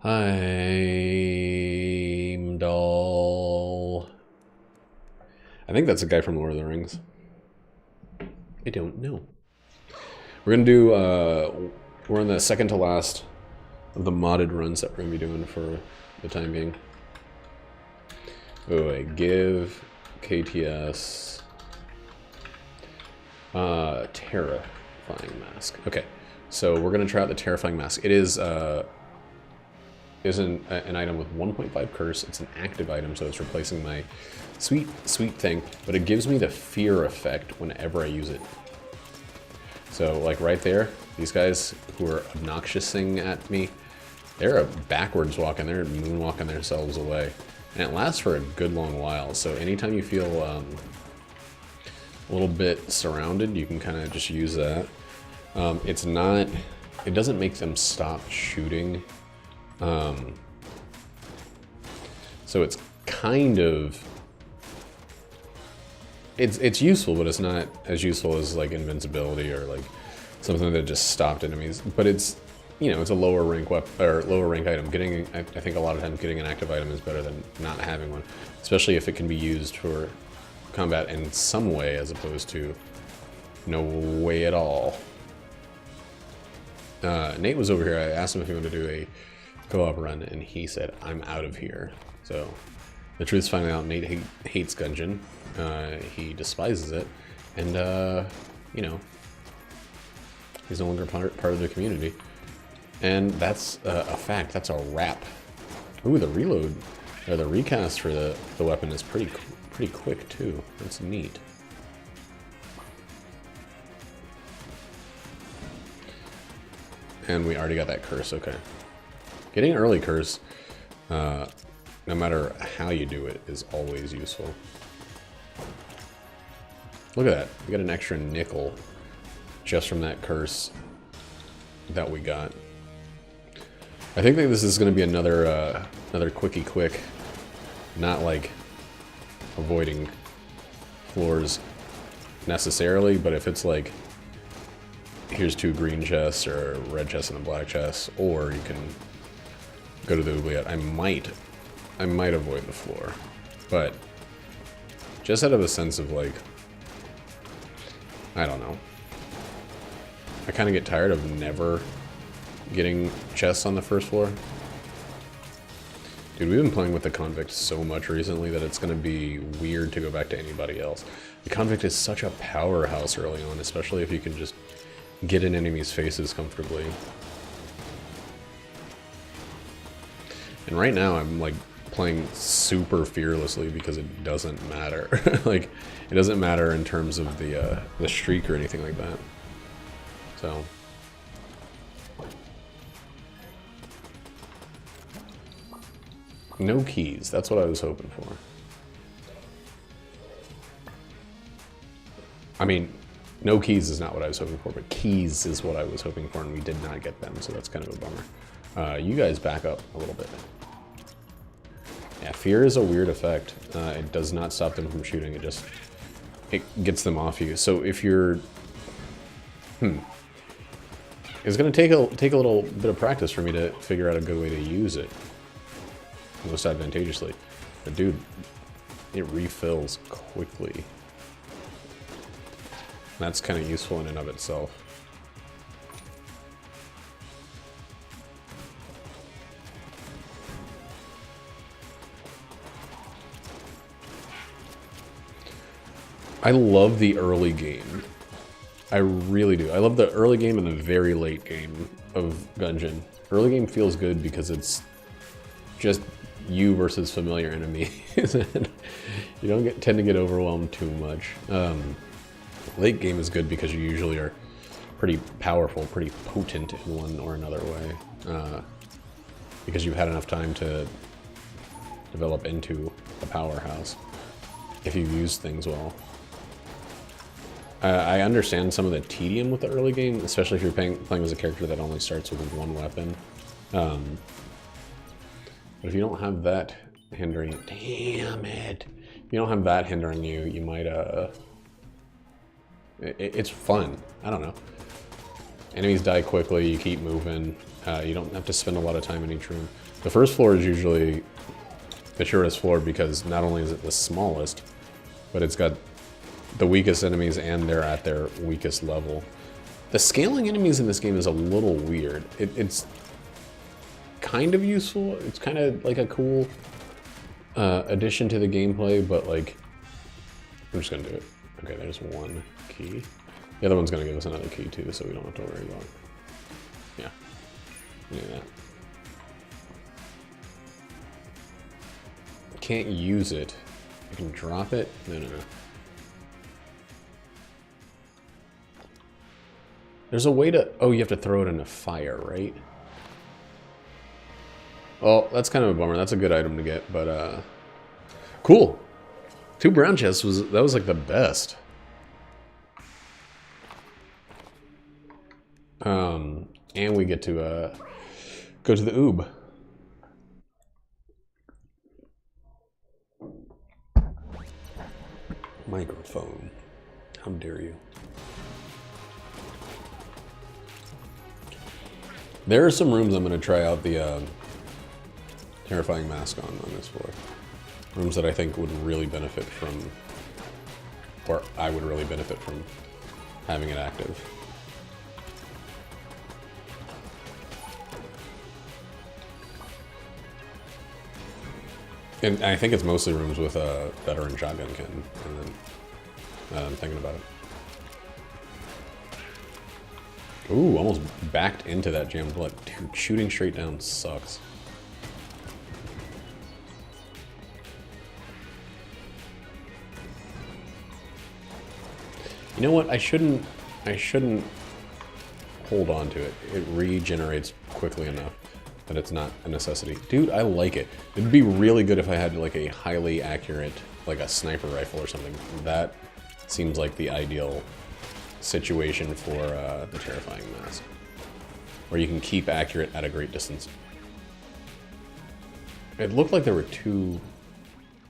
Heimdall. I think that's a guy from Lord of the Rings. I don't know. We're gonna do, we're in the second to last of the modded runs that we're gonna be doing for the time being. Oh wait, give KTS terrifying mask. Okay, so we're gonna try out the terrifying mask. It is an item with 1.5 curse. It's an active item, so it's replacing my sweet thing, but it gives me the fear effect whenever I use it. So like right there, these guys who are obnoxiousing at me, they're backwards walking, they're moonwalking themselves away. And it lasts for a good long while, so anytime you feel a little bit surrounded, you can kind of just use that. It doesn't make them stop shooting. So it's kind of, it's useful, but it's not as useful as like invincibility or like something that just stopped enemies. But it's, you know, it's a lower rank weapon or lower rank item. I think a lot of times getting an active item is better than not having one, especially if it can be used for combat in some way as opposed to no way at all. Nate was over here. I asked him if he wanted to do a co-op run, and he said, "I'm out of here." So the truth's finally out. Nate hates Gungeon. He despises it, and you know, he's no longer part of the community, and that's a fact. That's a wrap. Ooh, the reload or the recast for the weapon is pretty quick too. That's neat. And we already got that curse. Okay, getting early curse, no matter how you do it, is always useful. Look at that. We got an extra nickel just from that curse that we got. I think that this is going to be another quickie quick, not like avoiding floors necessarily, but if it's like, here's 2 green chests or a red chest and a black chest, or you can go to the oubliette, I might avoid the floor, but just out of a sense of like, I don't know. I kind of get tired of never getting chests on the first floor. Dude, we've been playing with the Convict so much recently that it's going to be weird to go back to anybody else. The Convict is such a powerhouse early on, especially if you can just get in enemies' faces comfortably. And right now I'm like playing super fearlessly because it doesn't matter. Like, it doesn't matter in terms of the streak or anything like that. So no keys, that's what I was hoping for. I mean, no keys is not what I was hoping for, but keys is what I was hoping for, and we did not get them, so that's kind of a bummer. You guys back up a little bit. Yeah, fear is a weird effect. It does not stop them from shooting, it gets them off you. So if you're... It's going to take a little bit of practice for me to figure out a good way to use it most advantageously. But dude, it refills quickly. That's kind of useful in and of itself. I love the early game. I really do. I love the early game and the very late game of Gungeon. Early game feels good because it's just you versus familiar enemies. You don't tend to get overwhelmed too much. Late game is good because you usually are pretty powerful, pretty potent in one or another way. Because you've had enough time to develop into a powerhouse if you've used things well. I understand some of the tedium with the early game, especially if you're playing as a character that only starts with one weapon. But if you don't have that hindering... Damn it! If you don't have that hindering you, you might... It's fun. I don't know. Enemies die quickly, you keep moving. You don't have to spend a lot of time in each room. The first floor is usually the shortest floor because not only is it the smallest, but it's got the weakest enemies and they're at their weakest level. The scaling enemies in this game is a little weird. It's kind of useful. It's kind of like a cool addition to the gameplay, but like, I'm just gonna do it. Okay, there's one key. The other one's gonna give us another key too, so we don't have to worry about it. Yeah, do that. Can't use it. I can drop it. No. There's a way to... Oh, you have to throw it in a fire, right? Well, that's kind of a bummer. That's a good item to get, but cool. 2 brown chests that was like the best. And we get to go to the oob. Microphone. How dare you? There are some rooms I'm going to try out the terrifying mask on this floor. Rooms that I think would really benefit from, or I would really benefit from having it active. And I think it's mostly rooms with a veteran shotgun kitten, and then I'm thinking about it. Ooh, almost backed into that jam blood. Dude, shooting straight down sucks. You know what? I shouldn't hold on to it. It regenerates quickly enough that it's not a necessity. Dude, I like it. It'd be really good if I had like a highly accurate, like a sniper rifle or something. That seems like the ideal situation for the terrifying mask, where you can keep accurate at a great distance. It looked like there were 2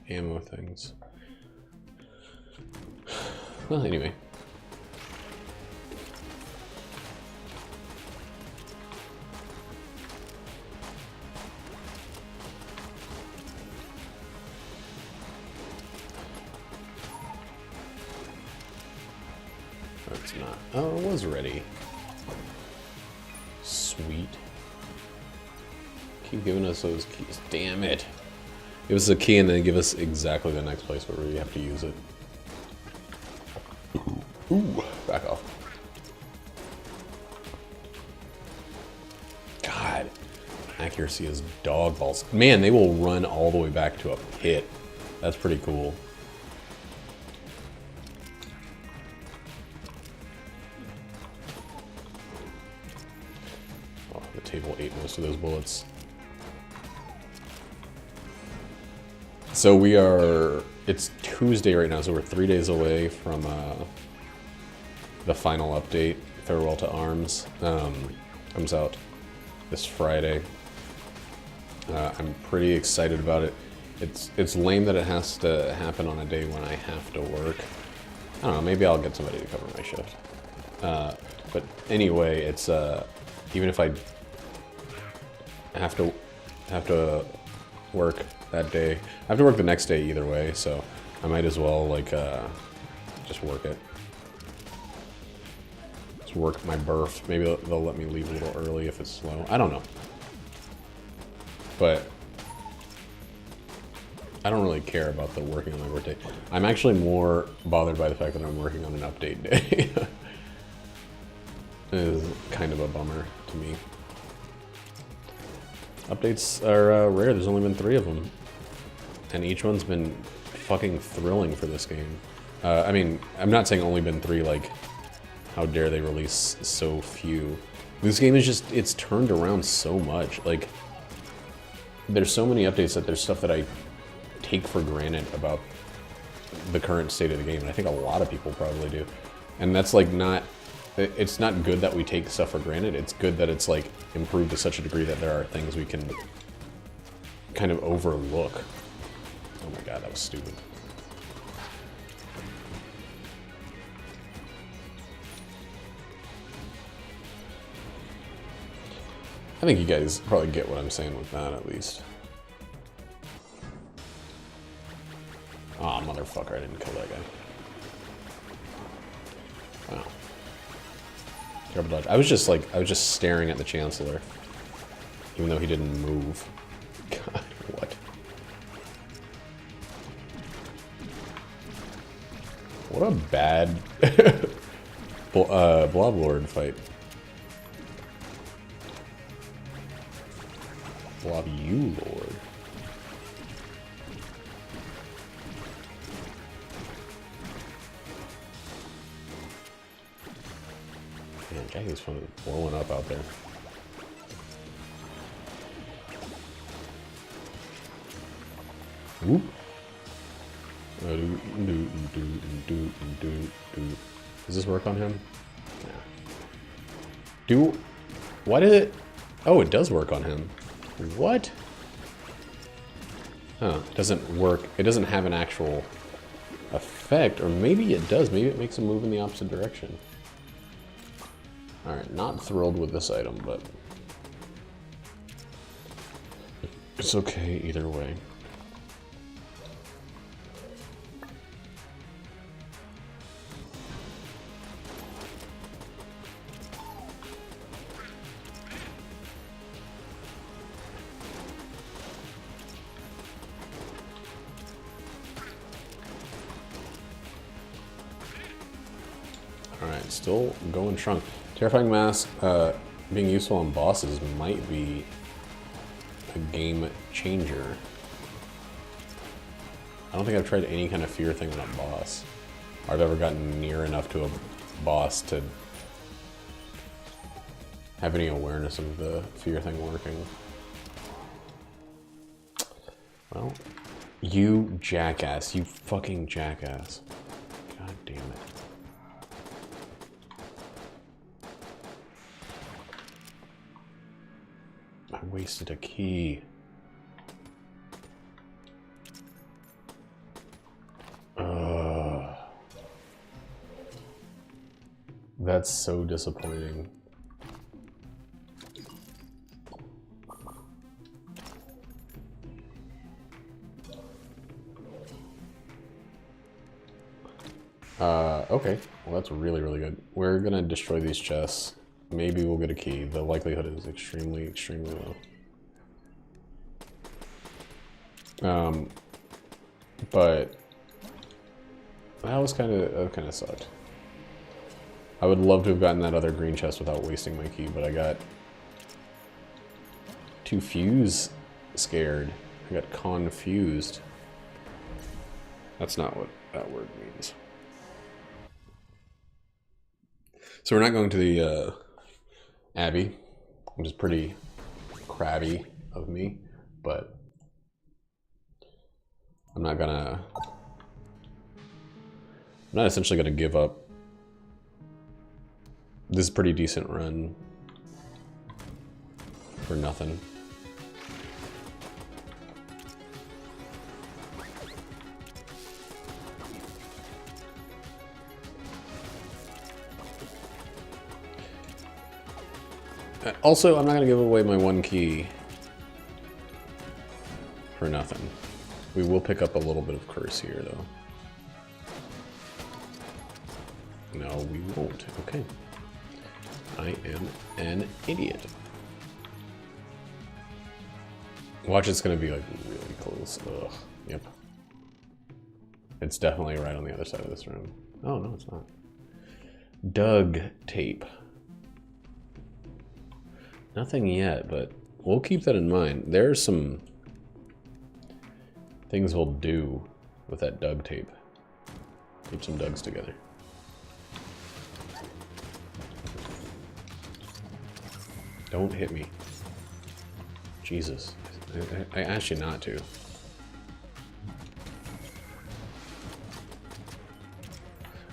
ammo things. Well, anyway. It's not. Oh, it was ready. Sweet. Keep giving us those keys. Damn it. Give us a key and then give us exactly the next place where we have to use it. Ooh, back off. God. Accuracy is dog balls. Man, they will run all the way back to a pit. That's pretty cool. Table ate most of those bullets. So it's Tuesday right now, so we're 3 days away from the final update, Farewell to Arms. Comes out this Friday. I'm pretty excited about it. It's lame that it has to happen on a day when I have to work. I don't know, maybe I'll get somebody to cover my shift. But anyway, it's even if I have to work that day. I have to work the next day either way, so I might as well like just work it. Just work my berth. Maybe they'll let me leave a little early if it's slow. I don't know. But I don't really care about the working on my birthday. I'm actually more bothered by the fact that I'm working on an update day. It is kind of a bummer to me. Updates are rare. There's only been 3 of them. And each one's been fucking thrilling for this game. I mean, I'm not saying only been 3, like, how dare they release so few. This game is just, it's turned around so much. Like, there's so many updates that there's stuff that I take for granted about the current state of the game. And I think a lot of people probably do. And that's like not... It's not good that we take stuff for granted. It's good that it's like improved to such a degree that there are things we can kind of overlook. Oh my god, that was stupid. I think you guys probably get what I'm saying with that, at least. Aw, oh, motherfucker, I didn't kill that guy. Wow. Terrible dodge. I was just staring at the Chancellor. Even though he didn't move. God, what? What a bad Blob Lord fight. Blob you Lord. Man, Jackie's fun blowing up out there. Whoop. Does this work on him? Yeah. Why did it? Oh, it does work on him. What? Huh, it doesn't work. It doesn't have an actual effect, or maybe it does. Maybe it makes him move in the opposite direction. Alright, not thrilled with this item, but it's okay either way. Alright, still going strong. Terrifying Mask being useful on bosses might be a game changer. I don't think I've tried any kind of fear thing on a boss. Or I've ever gotten near enough to a boss to have any awareness of the fear thing working. Well, you jackass. You fucking jackass. God damn it. I wasted a key. That's so disappointing. Okay. Well, that's really, really good. We're gonna destroy these chests. Maybe we'll get a key. The likelihood is extremely, extremely low. But that was kind of sucked. I would love to have gotten that other green chest without wasting my key, but I got too scared. I got confused. That's not what that word means. So we're not going to the Abbey, which is pretty crabby of me, but I'm not essentially gonna give up. This is a pretty decent run for nothing. Also, I'm not gonna give away my one key for nothing. We will pick up a little bit of curse here, though. No, we won't. Okay. I am an idiot. Watch, it's gonna be like really close. Ugh. Yep. It's definitely right on the other side of this room. Oh, no, it's not. Doug tape. Nothing yet, but we'll keep that in mind. There's some things we'll do with that Doug tape. Keep some Dougs together. Don't hit me. Jesus. I asked you not to.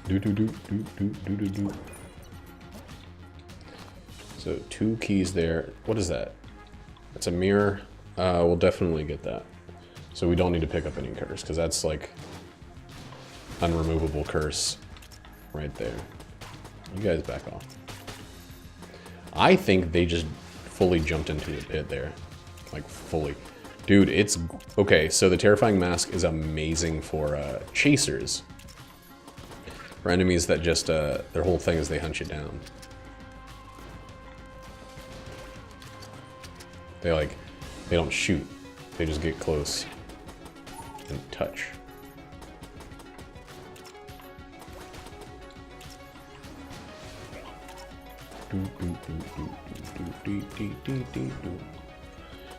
Do. So 2 keys there. What is that? It's a mirror. We'll definitely get that. So we don't need to pick up any curse, because that's like unremovable curse right there. You guys back off. I think they just fully jumped into a pit there. Like, fully. Dude, it's... Okay, so the Terrifying Mask is amazing for chasers. For enemies that just, their whole thing is they hunt you down. They, like, they don't shoot. They just get close and touch.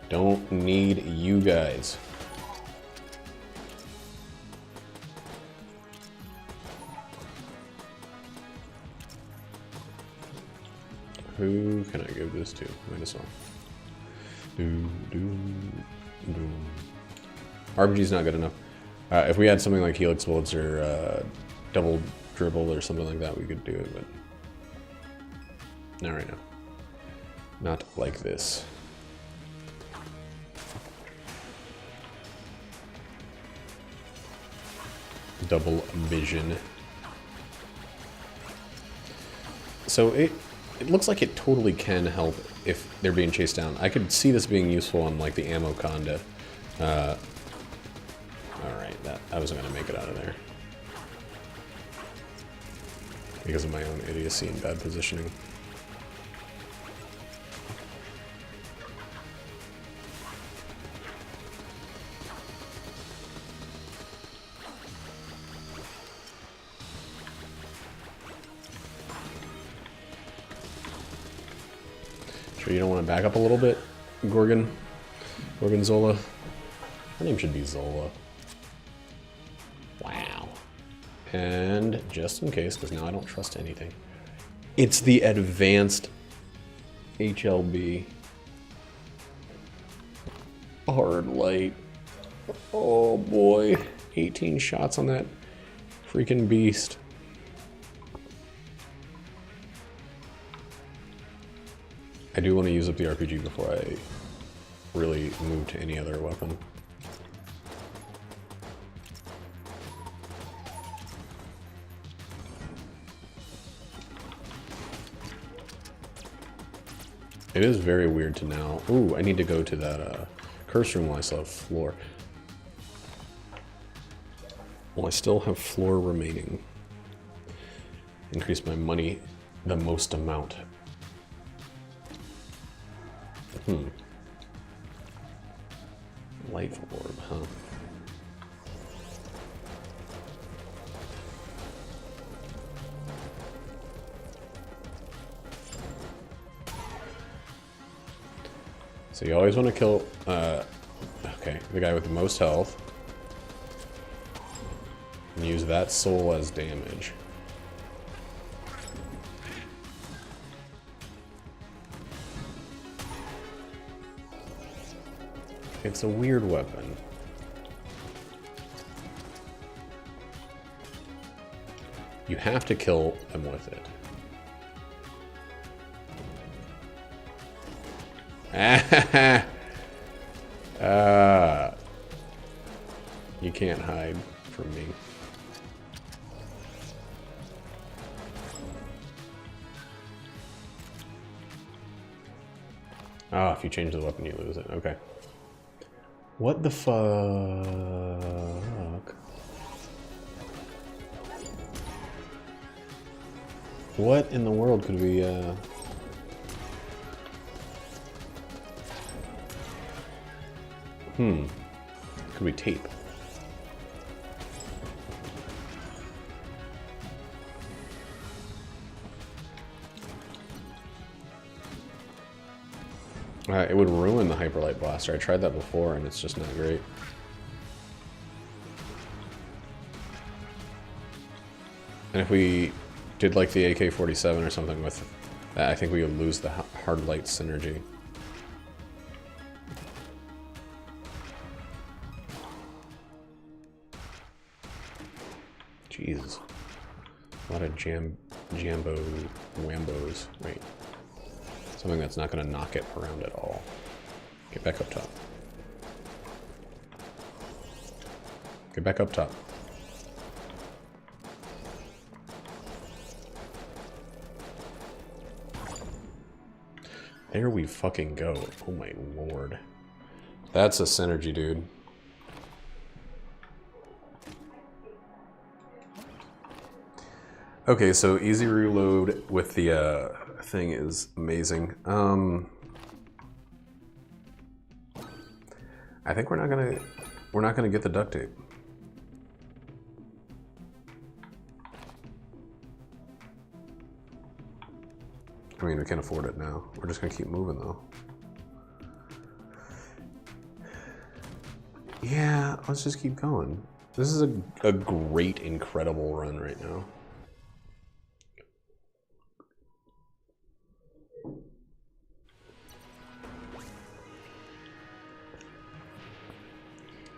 Don't need you guys. Who can I give this to? Might as well. RPG's not good enough. If we had something like Helix Bullets or Double Dribble or something like that, we could do it, but not right now. Not like this. Double vision. So it looks like it totally can help if they're being chased down. I could see this being useful on like the ammo conda. Alright, I wasn't gonna make it out of there. Because of my own idiocy and bad positioning. Sure you don't want to back up a little bit, Gorgonzola? Her name should be Zola. Wow. And just in case, because now I don't trust anything. It's the advanced HLB. Hard light. Oh boy. 18 shots on that freaking beast. I do want to use up the RPG before I really move to any other weapon. It is very weird to now... Ooh, I need to go to that curse room while I still have floor. Well, I still have floor remaining. Increase my money the most amount. Life orb, huh? So you always want to kill, okay, the guy with the most health. And use that soul as damage. It's a weird weapon. You have to kill them with it. You can't hide from me. Ah, if you change the weapon, you lose it. Okay. What the fuck? What in the world could we, Could we tape? It would ruin the Hyperlight Blaster. I tried that before and it's just not great. And if we did like the AK-47 or something with that, I think we would lose the hard light synergy. Jesus. A lot of jambo wambos. Wait. Something that's not going to knock it around at all. Get back up top. Get back up top. There we fucking go. Oh my lord. That's a synergy, dude. Okay, so easy reload with the thing is amazing. I think we're not gonna get the duct tape. I mean, we can't afford it now. We're just gonna keep moving though. Yeah, let's just keep going. This is a great, incredible run right now.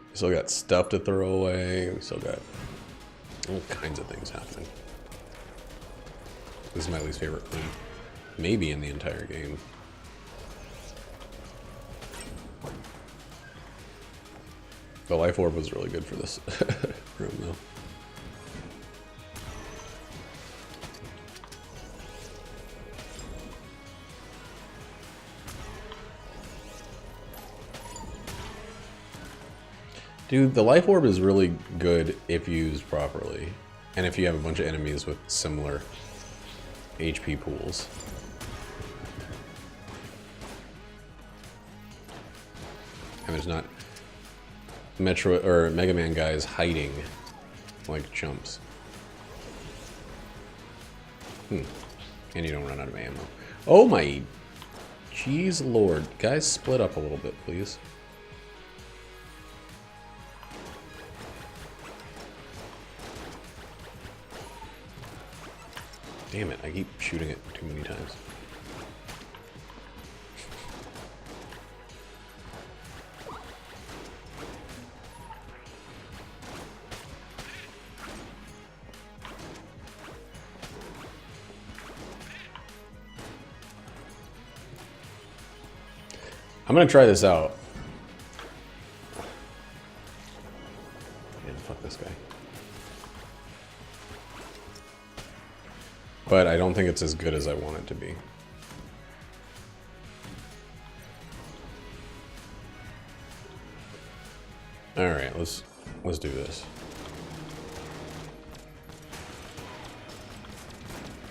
We still got stuff to throw away. We still got all kinds of things happening. This is my least favorite thing. Maybe in the entire game. The life orb was really good for this room though. Dude, the life orb is really good if used properly. And if you have a bunch of enemies with similar HP pools. And there's not Metro or Mega Man guys hiding like chumps. And you don't run out of ammo. Oh my jeez lord. Guys, split up a little bit, please. Damn it, I keep shooting it too many times. I'm gonna try this out. Man, fuck this guy. But I don't think it's as good as I want it to be. All right, let's do this.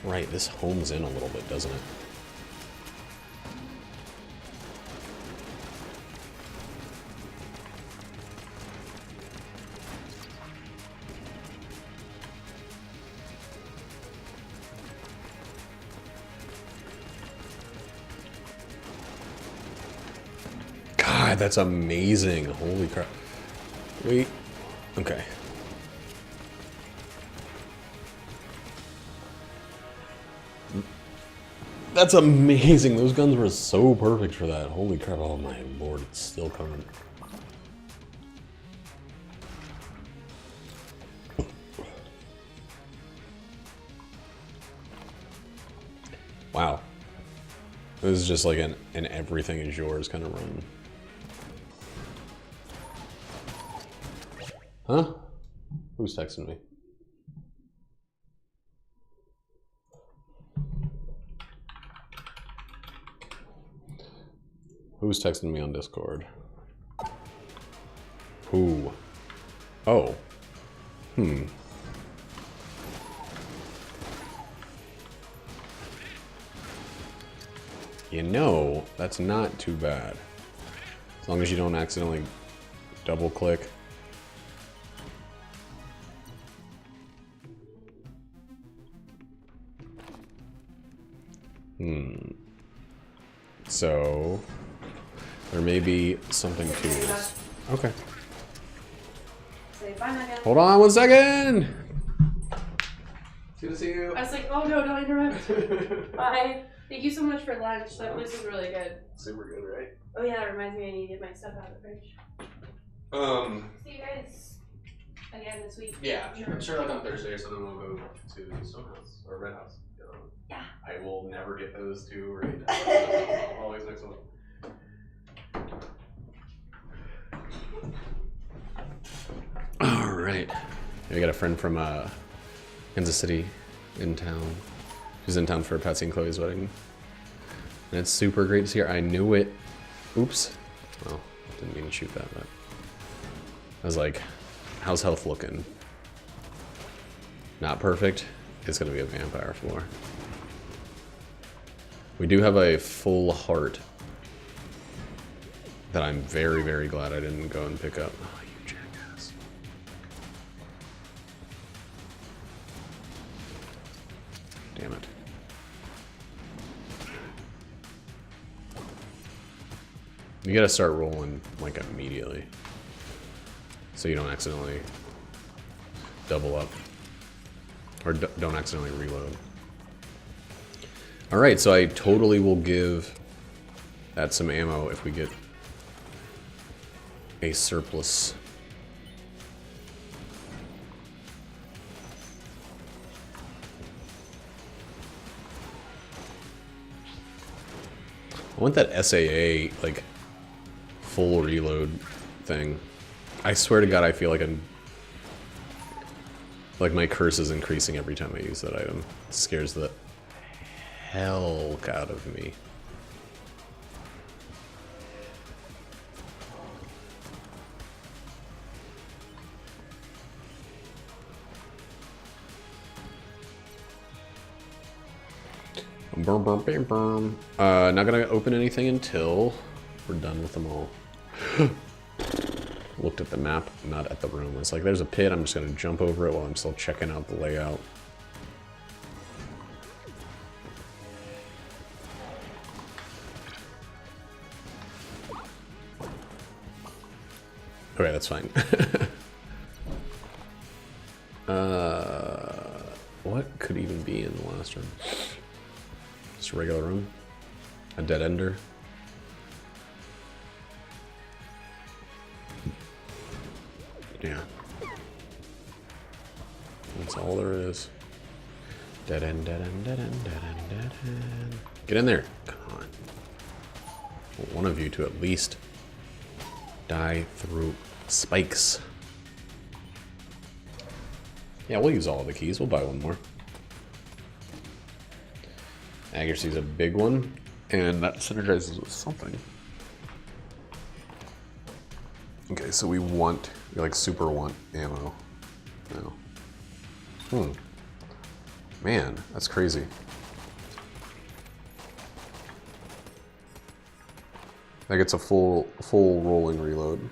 Right, this homes in a little bit, doesn't it? God, that's amazing. Holy crap. Wait. Okay. That's amazing. Those guns were so perfect for that. Holy crap. Oh my lord, it's still coming. Wow. This is just like an everything is yours kind of run. Huh? Who's texting me? Who's texting me on Discord? Who? Oh. You know, that's not too bad. As long as you don't accidentally double click. So, there may be something to this. Okay. Say bye, Megan. Hold on 1 second! Good to see you. I was like, oh no, don't interrupt. Bye. Thank you so much for lunch. That place is really good. Super good, right? Oh yeah, that reminds me I need to get my stuff out of the fridge. See you guys again this week. Yeah, sure, like on Thursday or something we'll go to Stonehouse or Red House. Yeah. I will never get those two right now. Always next one. All right. We got a friend from Kansas City in town. She's in town for Patsy and Chloe's wedding. And it's super great to see her. I knew it. Oops. Well, didn't mean to shoot that, but I was like, how's health looking? Not perfect. It's gonna be a vampire floor. We do have a full heart that I'm very, very glad I didn't go and pick up. Oh, you jackass. Damn it. You gotta start rolling, like, immediately. So you don't accidentally double up. Or don't accidentally reload. Alright, so I totally will give that some ammo if we get a surplus. I want that SAA, like, full reload thing. I swear to God, I feel like my curse is increasing every time I use that item. It scares the hell out of me. Not gonna open anything until we're done with them all. Looked at the map, not at the room. It's like, there's a pit, I'm just gonna jump over it while I'm still checking out the layout. Okay, that's fine. What could even be in the last room? Just a regular room? A dead ender? Yeah. That's all there is. Dead end, dead end, dead end, dead end, dead end. Get in there. Come on. I want one of you to at least die through spikes. Yeah, we'll use all the keys. We'll buy one more. Accuracy's a big one, and that synergizes with something. Okay, so we like super want ammo now. Man, that's crazy. That gets a full rolling reload.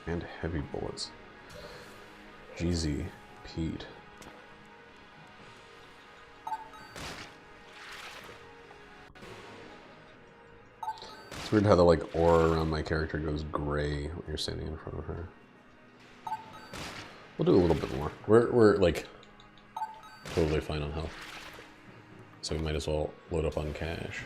And heavy bullets. GZ Pete. It's weird how the like aura around my character goes gray when you're standing in front of her. We'll do a little bit more. We're like totally fine on health, so we might as well load up on cash.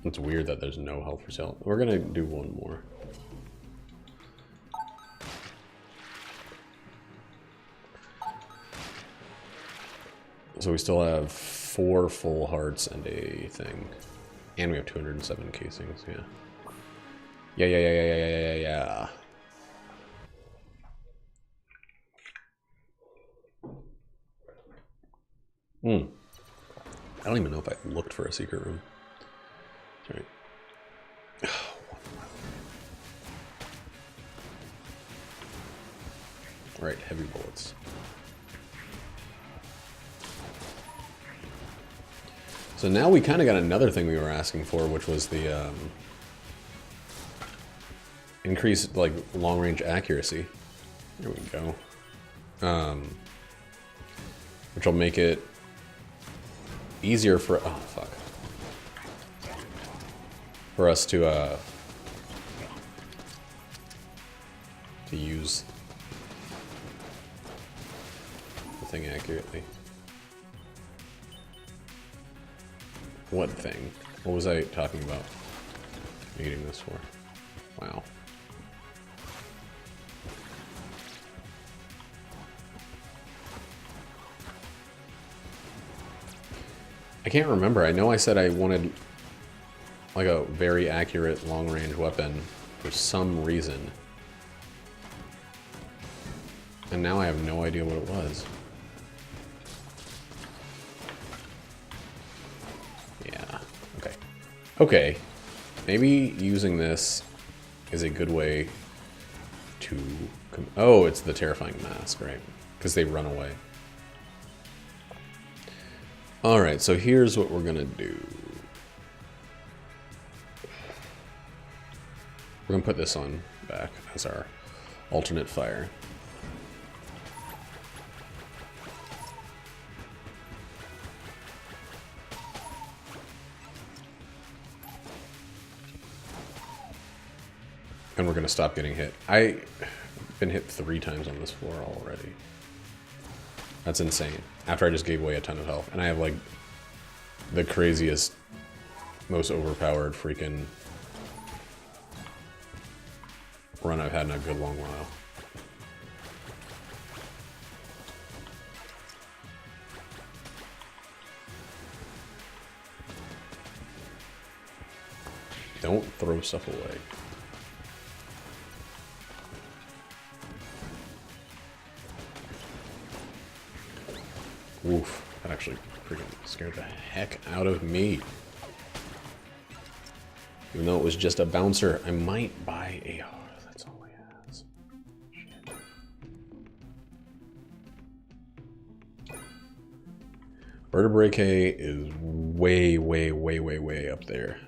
It's weird that there's no health for sale. We're gonna do one more. So we still have 4 full hearts and a thing. And we have 207 casings, yeah. Yeah. I don't even know if I looked for a secret room. That's right. Alright, heavy bullets. So now we kind of got another thing we were asking for, which was the increased like long-range accuracy. There we go. Which will make it easier for for us to use the thing accurately. What thing? What was I talking about needing this for? Wow. I can't remember. I know I said I wanted like a very accurate long-range weapon, for some reason. And now I have no idea what it was. Yeah, okay. Okay, maybe using this is a good way to... Oh, it's the terrifying mask, right? Because they run away. Alright, so here's what we're gonna do. We're gonna put this on back as our alternate fire. And we're gonna stop getting hit. I've been hit 3 times on this floor already. That's insane. After I just gave away a ton of health. And I have like the craziest, most overpowered freaking run I've had in a good long while. Don't throw stuff away. Oof, that actually freaking scared the heck out of me. Even though it was just a bouncer, I might buy a... Oh, that's all he has. Shit. Vertebrae K is way, way, way, way, way up there.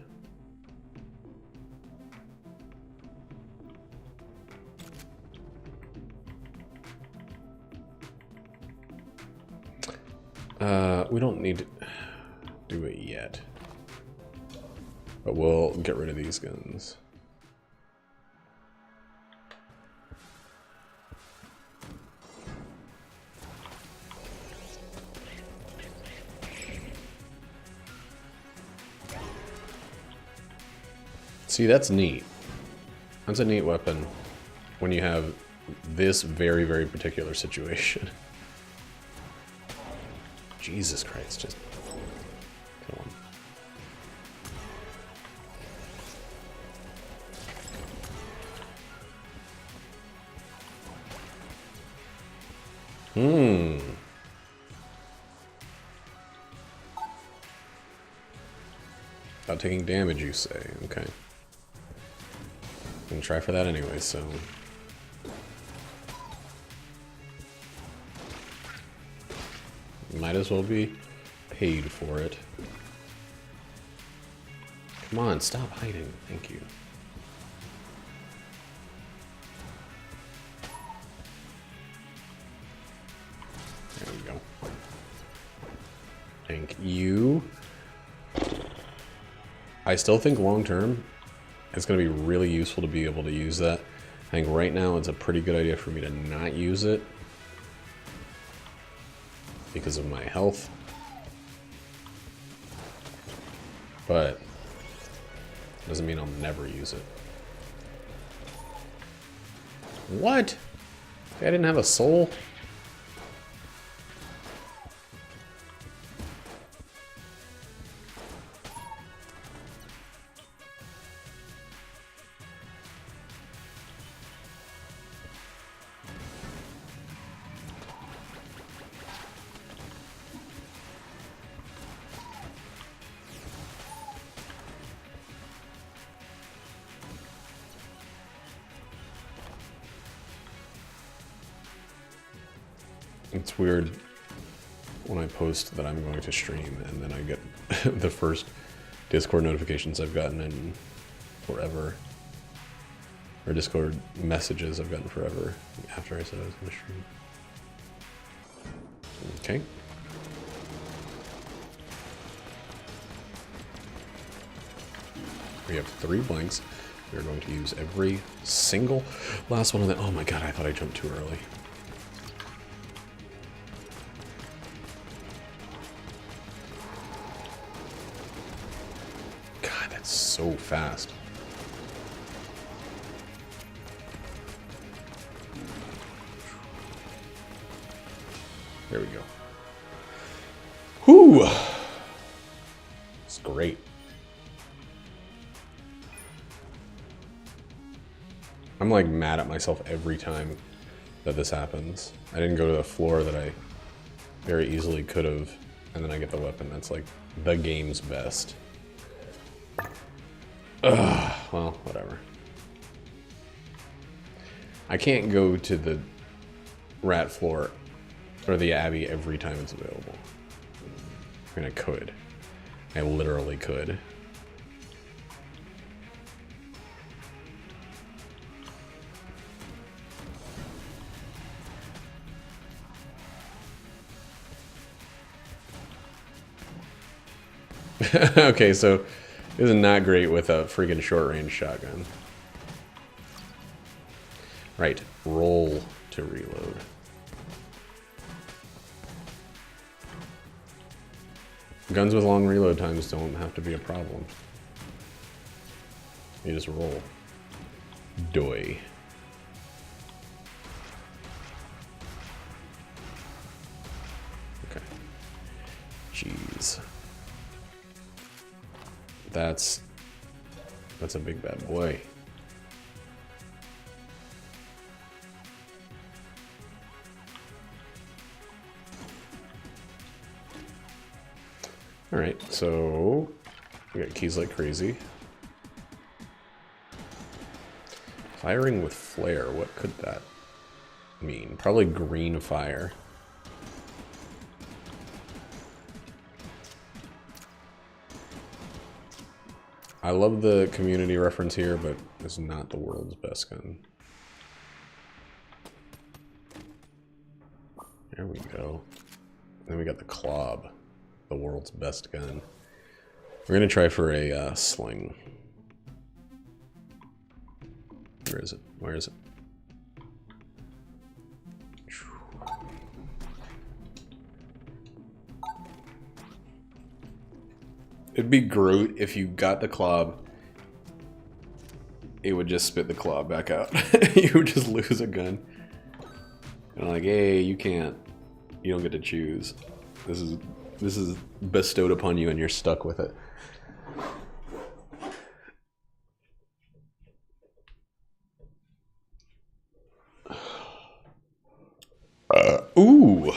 We don't need to do it yet. But we'll get rid of these guns. See, that's neat. That's a neat weapon when you have this very, very particular situation. Jesus Christ, just kill him. Without taking damage, you say. Okay. I'm gonna try for that anyway, so... Might as well be paid for it. Come on, stop hiding. Thank you. There we go. Thank you. I still think long term, it's going to be really useful to be able to use that. I think right now it's a pretty good idea for me to not use it. Because of my health. But doesn't mean I'll never use it. What? I didn't have a soul? It's weird when I post that I'm going to stream and then I get the first Discord notifications I've gotten in forever. Or Discord messages I've gotten forever after I said I was going to stream. Okay. We have 3 blanks. We're going to use every single last one of them. Oh my god, I thought I jumped too early. So fast. There we go. Whew! It's great. I'm like mad at myself every time that this happens. I didn't go to the floor that I very easily could have, and then I get the weapon that's like the game's best. Ugh, well, whatever. I can't go to the rat floor or the Abbey every time it's available. I mean, I could. I literally could. Okay, so this is not great with a freaking short-range shotgun. Right, roll to reload. Guns with long reload times don't have to be a problem. You just roll. Doy. Okay. Jeez. That's a big bad boy. All right, so we got keys like crazy. Firing with flare, what could that mean? Probably green fire. I love the community reference here, but it's not the world's best gun. There we go. Then we got the Clob, the world's best gun. We're gonna try for a sling. Where is it? Where is it? It'd be great if you got the Clob, it would just spit the Clob back out. You would just lose a gun. And like, hey, you can't. You don't get to choose. This is bestowed upon you and you're stuck with it. Ooh,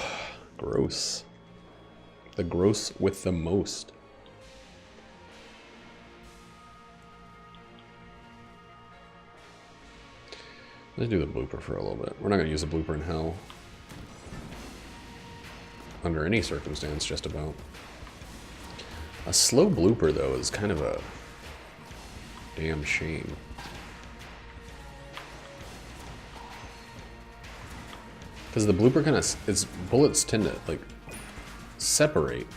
gross. The gross with the most. Let's do the blooper for a little bit. We're not going to use the blooper in hell. Under any circumstance, just about. A slow blooper, though, is kind of a damn shame. Because the blooper kind of, its bullets tend to, like, separate.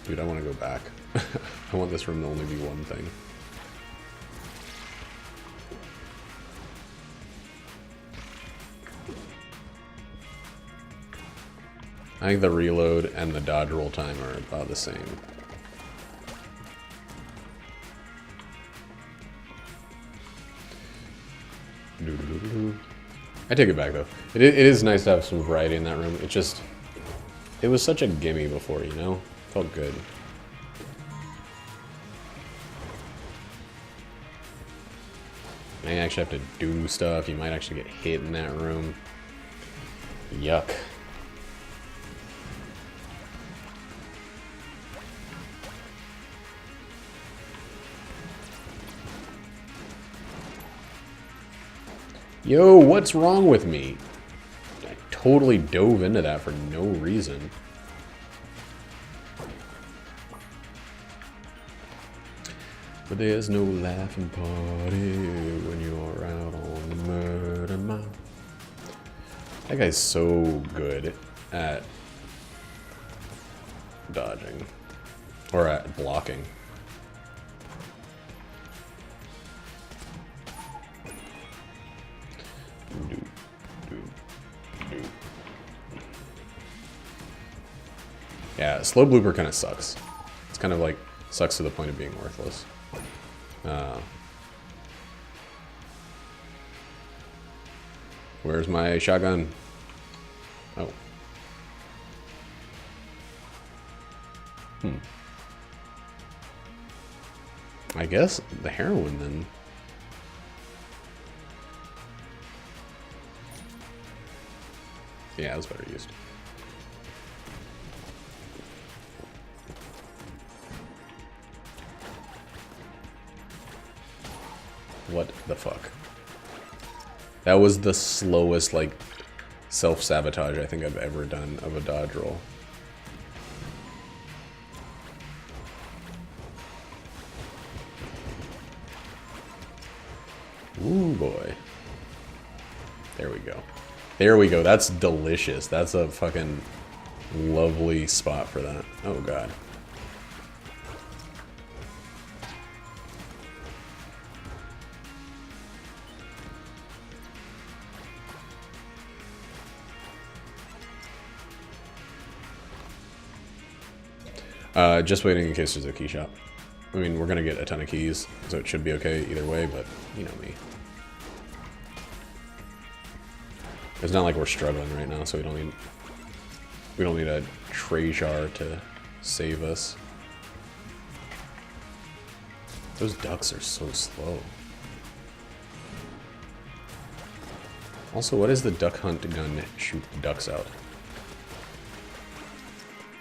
Dude, I want to go back. I want this room to only be one thing. I think the reload and the dodge roll time are about the same. I take it back though. It is nice to have some variety in that room. It was such a gimme before, you know? Felt good. You actually have to do stuff. You might actually get hit in that room. Yuck. Yo, what's wrong with me? I totally dove into that for no reason. But there's no laughing party when you're out on the murder mile. That guy's so good at dodging. Or at blocking. Yeah, slow blooper kind of sucks. It's kind of like sucks to the point of being worthless. Where's my shotgun? Oh. I guess the heroin then. Yeah, it was better used. What the fuck? That was the slowest, like, self-sabotage I think I've ever done of a dodge roll. Ooh, boy. There we go. There we go. That's delicious. That's a fucking lovely spot for that. Oh, God. Just waiting in case there's a key shop. I mean, we're gonna get a ton of keys, so it should be okay either way, but you know me. It's not like we're struggling right now, so we don't need a Treyjar to save us. Those ducks are so slow. Also, what is the duck hunt gun shoot ducks out?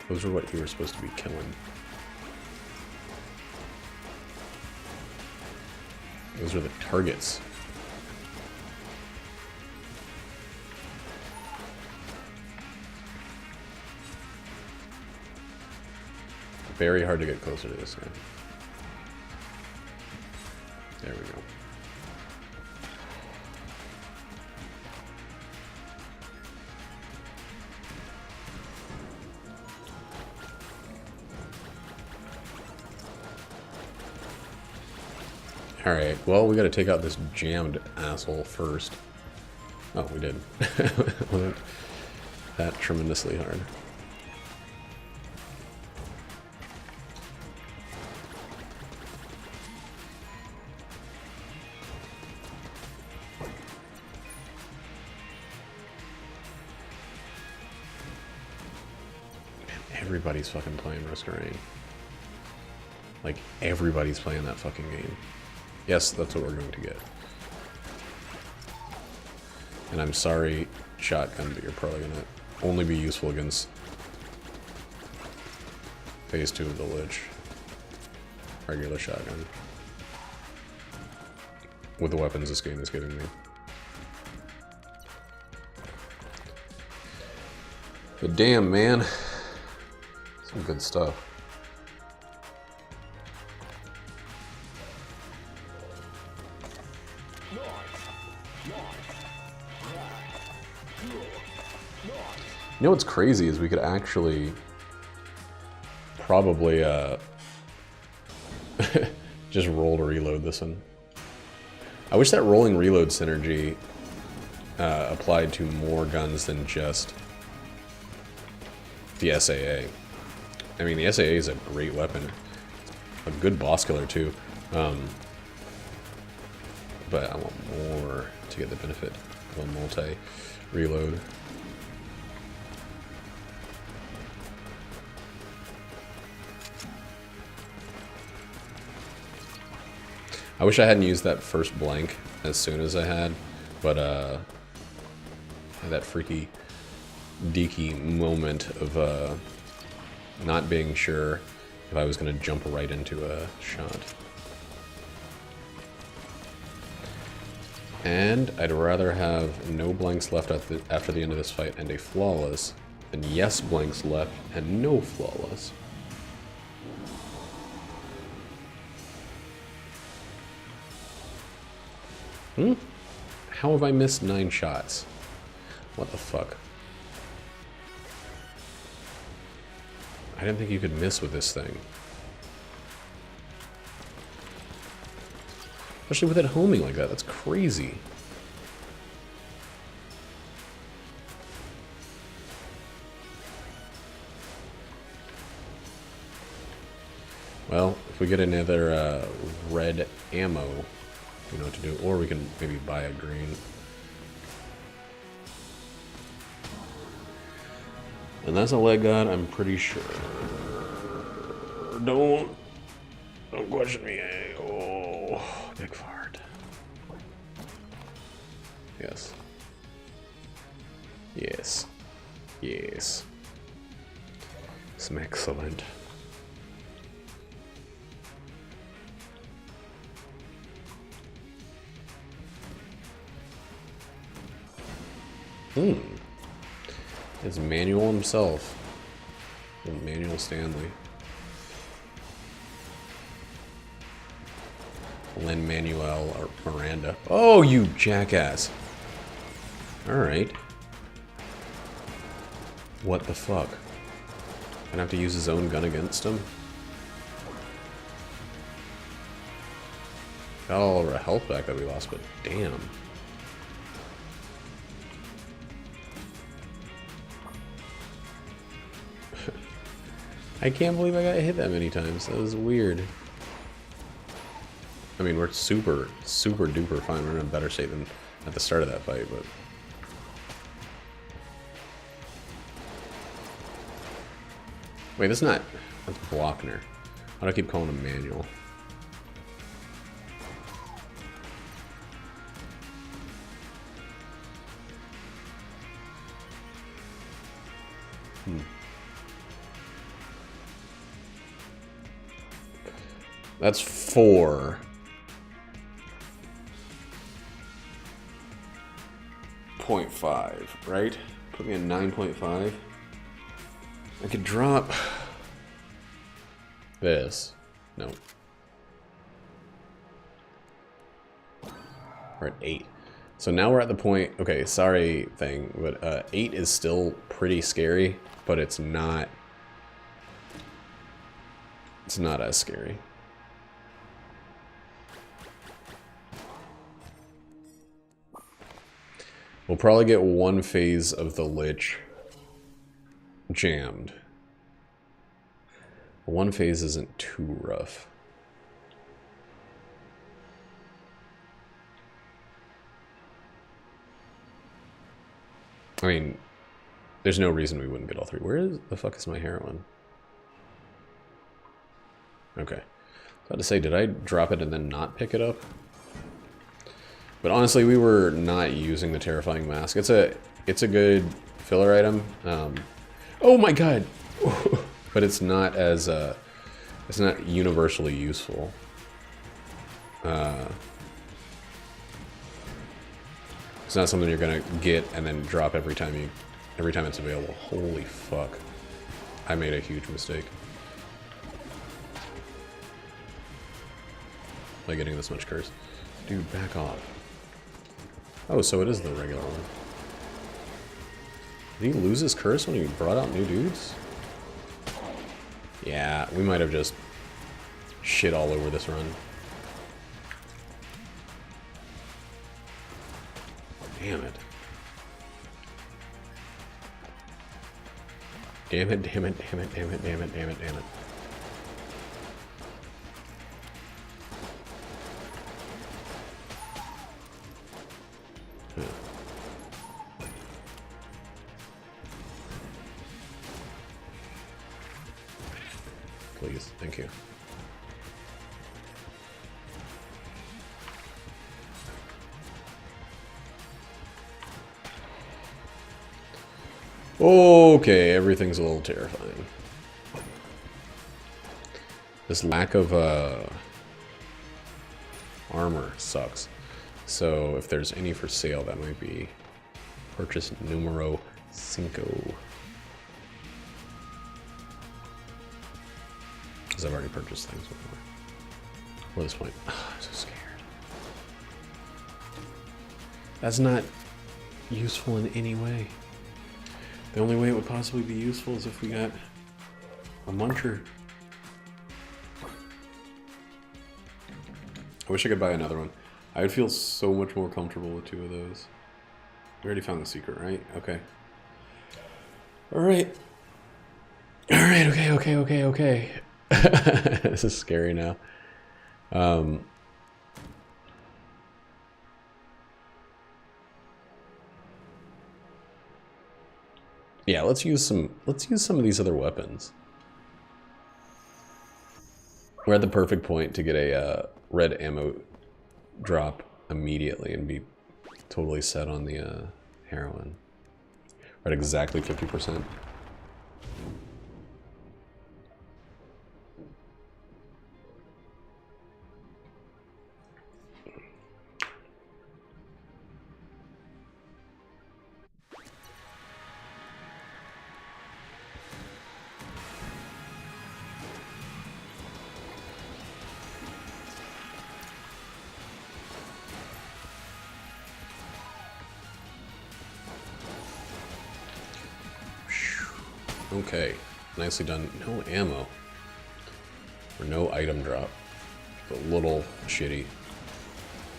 Those are what you were supposed to be killing. Those are the targets. Very hard to get closer to this guy. There we go. Alright, well, we gotta take out this jammed asshole first. Oh, we did. Wasn't that tremendously hard. Everybody's fucking playing Risk-A-Rain. Like, everybody's playing that fucking game. Yes, that's what we're going to get. And I'm sorry, shotgun, but you're probably gonna only be useful against phase 2 of the Lich. Regular shotgun. With the weapons this game is giving me. But damn, man. Some good stuff. You know what's crazy is we could actually probably just roll to reload this one. I wish that rolling reload synergy applied to more guns than just the SAA. I mean, the SAA is a great weapon. A good boss killer too. But I want more to get the benefit of a multi-reload. I wish I hadn't used that first blank as soon as I had, but that freaky deaky moment of not being sure if I was going to jump right into a shot. And I'd rather have no blanks left after the end of this fight and a flawless, than yes blanks left and no flawless. How have I missed 9 shots? What the fuck? I didn't think you could miss with this thing. Especially with it homing like that, that's crazy. Well, if we get another red ammo, we know what to do. Or we can maybe buy a green. And that's a leg god, I'm pretty sure. Don't. Don't question me. Oh, big fart. Yes. Yes. Yes. Some excellent. It's Manuel himself. Manuel Stanley. Lin-Manuel or Miranda. Oh, you jackass. Alright. What the fuck? Gonna have to use his own gun against him? Got all of our health back that we lost, but damn. I can't believe I got hit that many times. That was weird. I mean, we're super, super duper fine. We're in a better state than at the start of that fight, but... Wait, that's not... That's Blockner. Why do I keep calling him Manuel? That's 4.5, right? Put me in 9.5. I could drop this. No. We're at 8. So now we're at the point, okay, sorry thing, but 8 is still pretty scary, but it's not as scary. We'll probably get one phase of the Lich jammed. One phase isn't too rough. I mean, there's no reason we wouldn't get all 3. Where the fuck is my heroin? Okay. I was about to say, did I drop it and then not pick it up? But honestly, we were not using the Terrifying Mask. It's a good filler item. Oh my god! But it's not as it's not universally useful. It's not something you're gonna get and then drop every time it's available. Holy fuck! I made a huge mistake by getting this much curse. Dude, back off. Oh, so it is the regular one. Did he lose his curse when he brought out new dudes? Yeah, we might have just shit all over this run. Damn it. Damn it, damn it, damn it, damn it, damn it, damn it, damn it. Please, thank you. Okay, everything's a little terrifying. This lack of armor sucks. So if there's any for sale, that might be purchase numero 5. Because I've already purchased things before. At this point, I'm so scared. That's not useful in any way. The only way it would possibly be useful is if we got a muncher. I wish I could buy another one. I would feel so much more comfortable with 2 of those. We already found the secret, right? Okay. Alright. Alright, okay. This is scary now. Yeah, let's use some of these other weapons. We're at the perfect point to get a red ammo drop immediately and be totally set on the heroin. We're at exactly 50%. Okay, nicely done. No ammo. Or no item drop. A little shitty.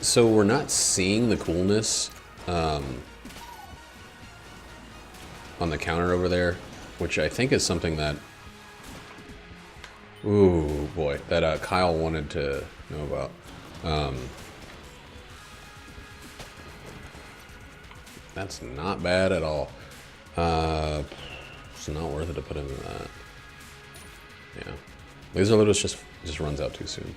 So we're not seeing the coolness on the counter over there, which I think is something that... Ooh, boy. That Kyle wanted to know about. That's not bad at all. It's not worth it to put into that. Yeah. Laser Lotus just runs out too soon.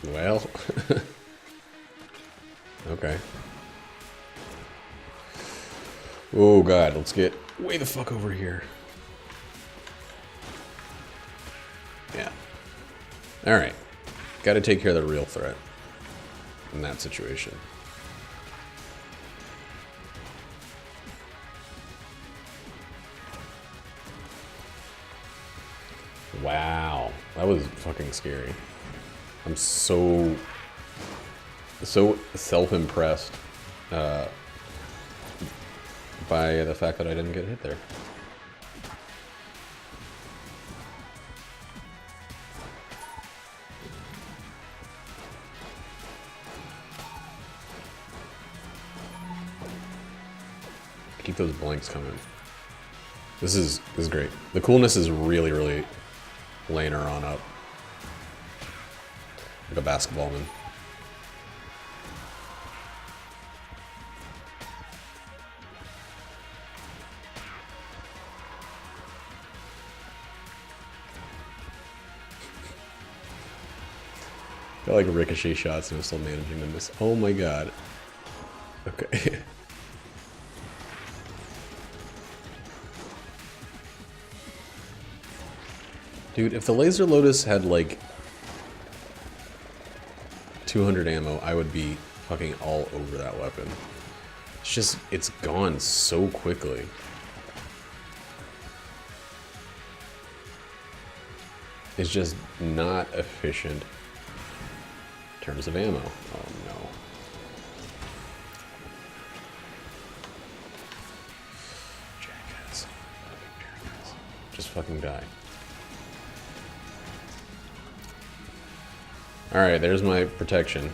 Well. Okay. Oh god, let's get way the fuck over here. Yeah. Alright. Gotta take care of the real threat in that situation. Wow. That was fucking scary. I'm so self-impressed by the fact that I didn't get hit there. Keep those blanks coming. This is great. The coolness is really laying her on up. Like a basketball man. Got like ricochet shots and I'm still managing to miss. Oh my god. Okay. Dude, if the Laser Lotus had like 200 ammo, I would be fucking all over that weapon. It's just, it's gone so quickly. It's just not efficient in terms of ammo. Oh no. Jackass. Just fucking die. Alright, there's my protection.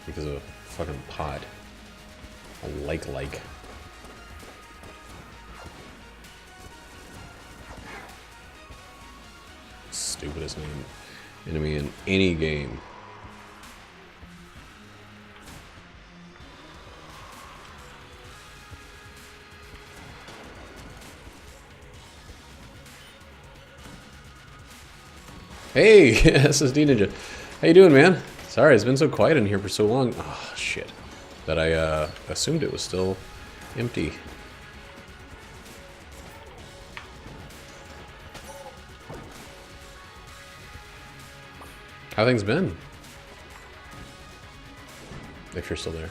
Because of a fucking pod. A like. Stupidest enemy in any game. Hey, SSD Ninja. How you doing, man? Sorry, it's been so quiet in here for so long. Oh, shit. That I assumed it was still empty. How things been? If you're still there.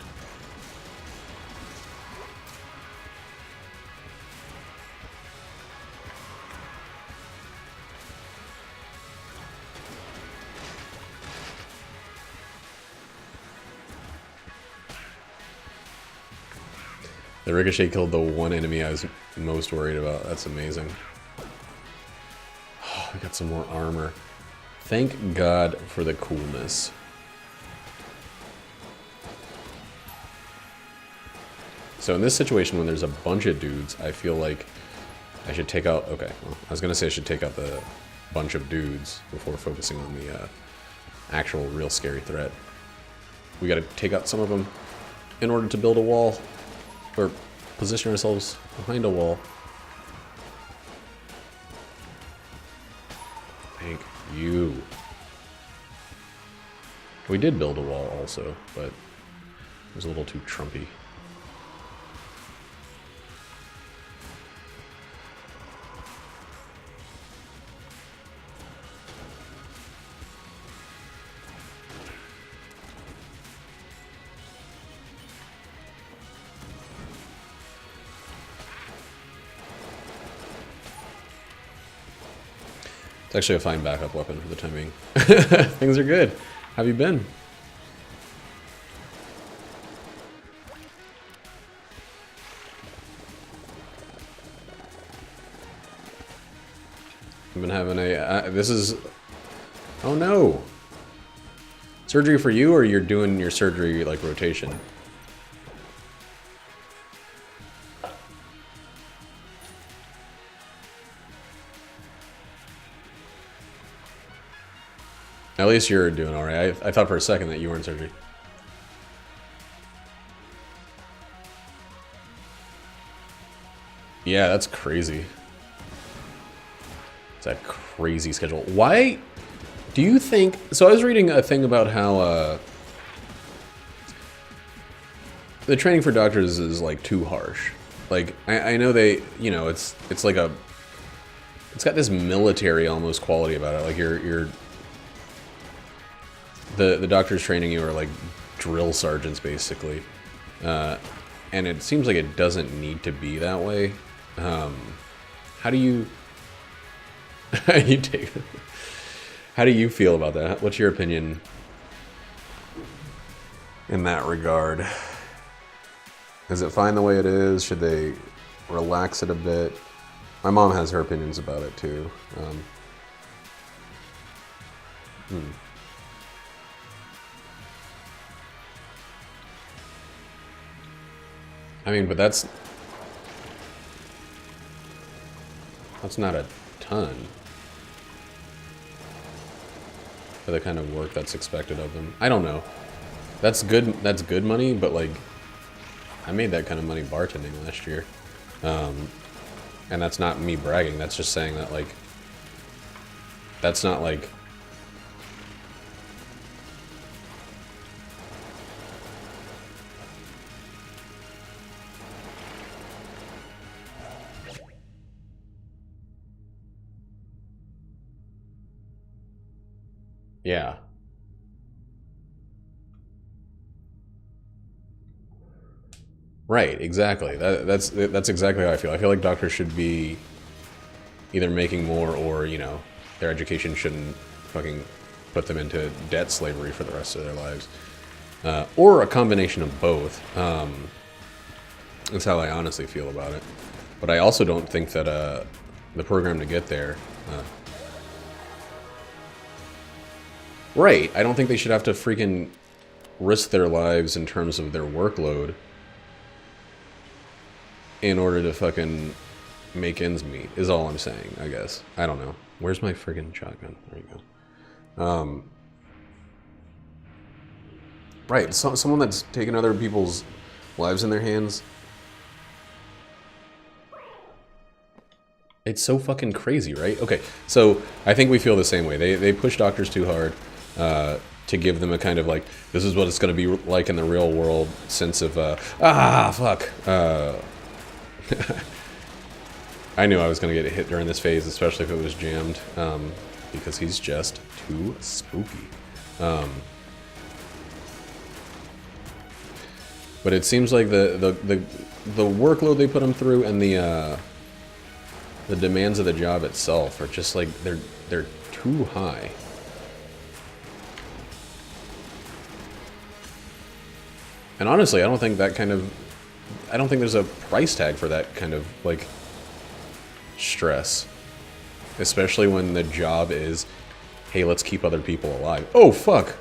The ricochet killed the one enemy I was most worried about. That's amazing. Oh, we got some more armor. Thank God for the coolness. So in this situation, when there's a bunch of dudes, I feel like I should take out... Okay, well, I was going to say I should take out the bunch of dudes before focusing on actual, real scary threat. We gotta take out some of them in order to build a wall, or position ourselves behind a wall. Thank you. We did build a wall also, but it was a little too Trumpy. It's actually a fine backup weapon for the time being. Things are good. How have you been? I've been having a... this is... Oh no! Surgery for you, or you're doing your surgery, like, rotation? At least you're doing alright. I thought for a second that you were in surgery. Yeah, that's crazy. It's a crazy schedule. Why do you think... So I was reading a thing about how the training for doctors is, like, too harsh. Like, I know they... You know, it's like a... It's got this military almost quality about it. Like, you're the doctors training you are like drill sergeants, basically. And it seems like it doesn't need to be that way. How do you... how do you feel about that? What's your opinion in that regard? Is it fine the way it is? Should they relax it a bit? My mom has her opinions about it too. I mean, but that's not a ton for the kind of work that's expected of them. I don't know. That's good money, but like, I made that kind of money bartending last year. And that's not me bragging, that's just saying that, like, that's not like... Yeah. Right, exactly. That's exactly how I feel. I feel like doctors should be either making more, or, you know, their education shouldn't fucking put them into debt slavery for the rest of their lives. Or a combination of both. That's how I honestly feel about it. But I also don't think that the program to get there... Right, I don't think they should have to freaking risk their lives in terms of their workload in order to fucking make ends meet, is all I'm saying, I guess. I don't know. Where's my friggin' shotgun? There you go. Right, so, someone that's taken other people's lives in their hands. It's so fucking crazy, right? Okay, so I think we feel the same way. They push doctors too hard to give them a kind of like, this is what it's going to be like in the real world sense of, fuck. I knew I was going to get hit during this phase, especially if it was jammed, because he's just too spooky. But it seems like the workload they put him through and the demands of the job itself are just like, they're too high. And honestly, I don't think there's a price tag for that kind of, like, stress. Especially when the job is, hey, let's keep other people alive. Oh, fuck!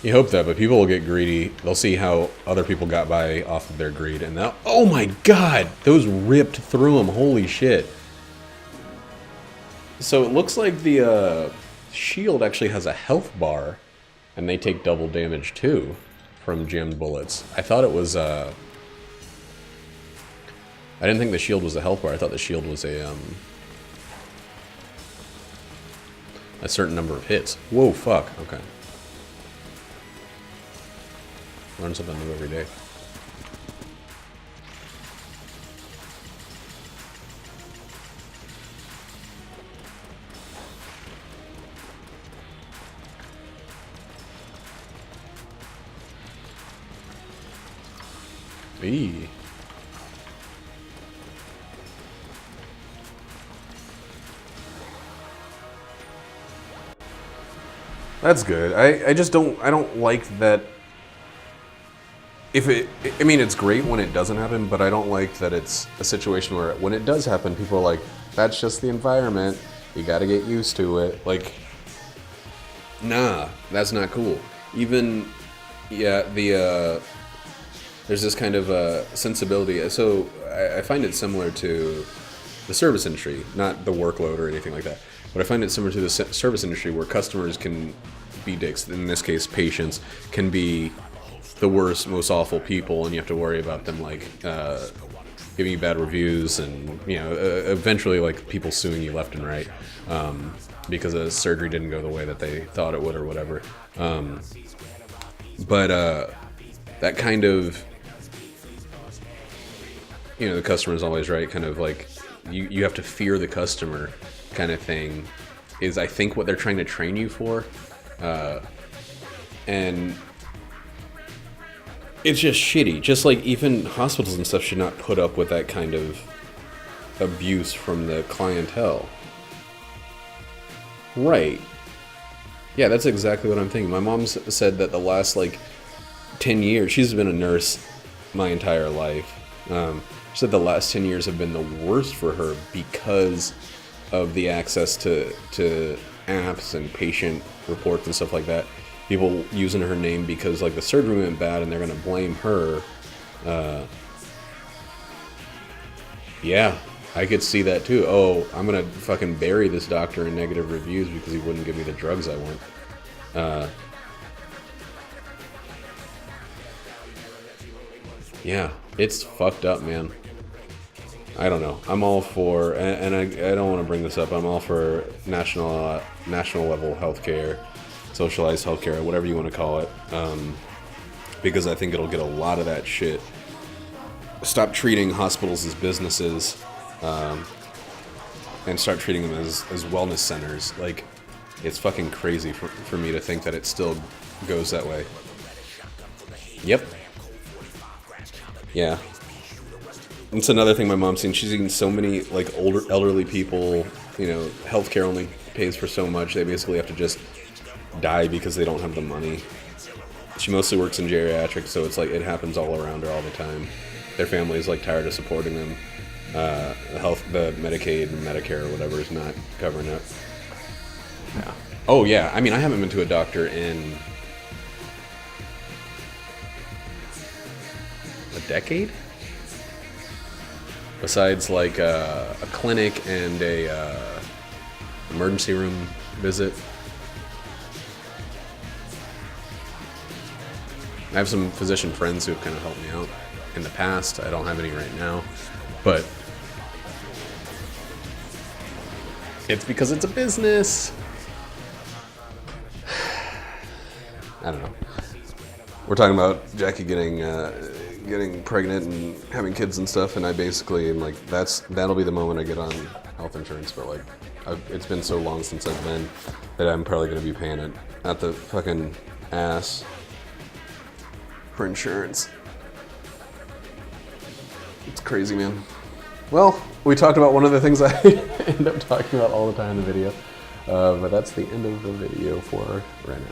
You hope that, but people will get greedy. They'll see how other people got by off of their greed, and they'll... Oh my god! Those ripped through them. Holy shit. So it looks like the shield actually has a health bar, and they take double damage too from jammed bullets. I thought it was... I didn't think the shield was a health bar. I thought the shield was a certain number of hits. Whoa, fuck. Okay. Learn something new every day. Eee. That's good. I just don't like that. I mean, it's great when it doesn't happen, but I don't like that it's a situation where when it does happen, people are like, that's just the environment. You gotta get used to it. Like, nah, that's not cool. Even, yeah, there's this kind of sensibility. So I find it similar to the service industry, not the workload or anything like that. But I find it similar to the service industry where customers can be dicks. In this case, patients can be the worst, most awful people, and you have to worry about them like giving you bad reviews, and eventually like people suing you left and right because a surgery didn't go the way that they thought it would or whatever. But that kind of, the customer is always right, kind of like you have to fear the customer kind of thing is, I think, what they're trying to train you for. And it's just shitty. Just like even hospitals and stuff should not put up with that kind of abuse from the clientele. Right. Yeah, that's exactly what I'm thinking. My mom said that the last 10 years, she's been a nurse my entire life. She said the last 10 years have been the worst for her because of the access to apps and patient reports and stuff like that. People using her name because the surgery went bad and they're gonna blame her. Yeah, I could see that too. Oh, I'm gonna fucking bury this doctor in negative reviews because he wouldn't give me the drugs I want. Yeah, it's fucked up, man. I don't know. I'm all for, and I don't want to bring this up, I'm all for national level healthcare, socialized healthcare, whatever you want to call it, because I think it'll get a lot of that shit. Stop treating hospitals as businesses, and start treating them as wellness centers. It's fucking crazy for me to think that it still goes that way. Yep. Yeah. It's another thing my mom's seen. She's seen so many older elderly people. Healthcare only pays for so much. They basically have to just die because they don't have the money. She mostly works in geriatrics, so it's it happens all around her all the time. Their family is tired of supporting them. The Medicaid and Medicare or whatever is not covering it. Yeah. Oh yeah. I mean, I haven't been to a doctor in a decade. Besides a clinic and a emergency room visit. I have some physician friends who have kind of helped me out in the past. I don't have any right now, but it's because it's a business. I don't know. We're talking about Jackie getting pregnant and having kids and stuff, and I basically am that'll be the moment I get on health insurance. But it's been so long since I've been that I'm probably going to be paying it at the fucking ass for insurance. It's crazy, man. Well, we talked about one of the things I end up talking about all the time in the video, but that's the end of the video for right now.